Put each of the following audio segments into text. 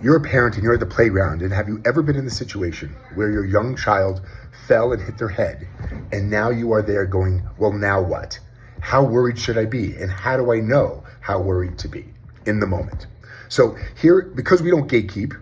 You're a parent and you're at the playground, and have you ever been in the situation where your young child fell and hit their head, and now you are there going, well, now what? How worried should I be? And how do I know how worried to be in the moment? So here, because we don't gatekeep,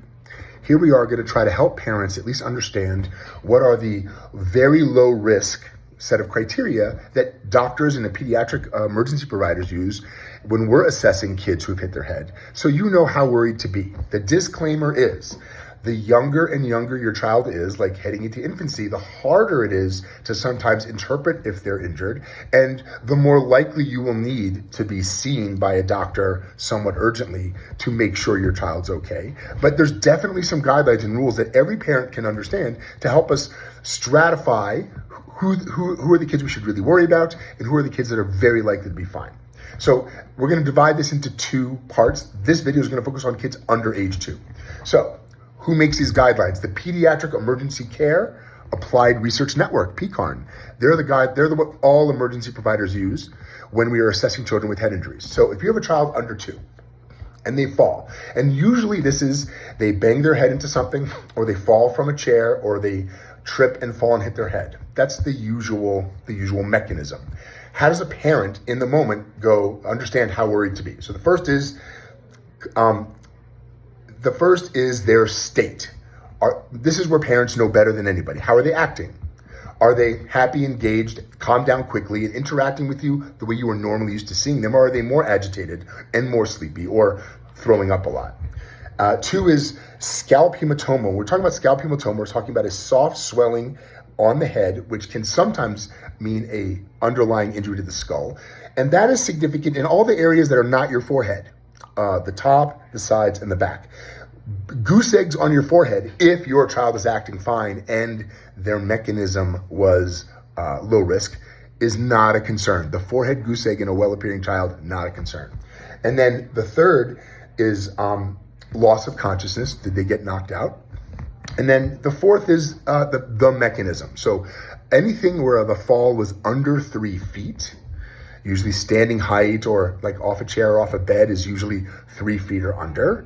here we are going to try to help parents at least understand what are the very low risk set of criteria that doctors and the pediatric emergency providers use when we're assessing kids who've hit their head. So you know how worried to be. The disclaimer is, the younger and younger your child is, like heading into infancy, the harder it is to sometimes interpret if they're injured, and the more likely you will need to be seen by a doctor somewhat urgently to make sure your child's okay. But there's definitely some guidelines and rules that every parent can understand to help us stratify who are the kids we should really worry about and who are the kids that are very likely to be fine. So we're going to divide this into two parts. This video is going to focus on kids under age 2. So who makes these guidelines? The Pediatric Emergency Care Applied Research Network, PECARN. They're what all emergency providers use when we are assessing children with head injuries. So if you have a child under 2 and they fall, and usually this is they bang their head into something, or they fall from a chair, or they trip and fall and hit their head. That's the usual mechanism. How does a parent in the moment understand how worried to be? So the first is their state. This is where parents know better than anybody. How are they acting? Are they happy, engaged, calm down quickly, and interacting with you the way you are normally used to seeing them? Or are they more agitated and more sleepy, or throwing up a lot? 2 is scalp hematoma. When we're talking about scalp hematoma, we're talking about a soft swelling on the head, which can sometimes mean a underlying injury to the skull. And that is significant in all the areas that are not your forehead, the top, the sides, and the back. Goose eggs on your forehead, if your child is acting fine and their mechanism was low risk, is not a concern. The forehead goose egg in a well-appearing child, not a concern. And then the third is loss of consciousness. Did they get knocked out? And then the fourth is the mechanism. So anything where the fall was under 3 feet, usually standing height or like off a chair or off a bed, is usually 3 feet or under.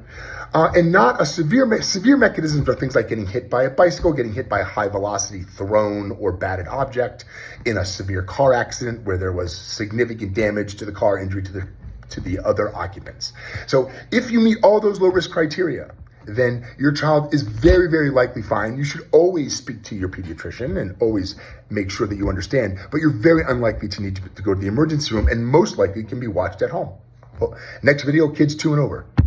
And not a severe mechanisms are things like getting hit by a bicycle, getting hit by a high velocity thrown or batted object, in a severe car accident where there was significant damage to the car, injury to the other occupants. So if you meet all those low risk criteria, then your child is very, very likely fine. You should always speak to your pediatrician and always make sure that you understand, but you're very unlikely to need to go to the emergency room, and most likely can be watched at home. Well, next video, kids 2 and over.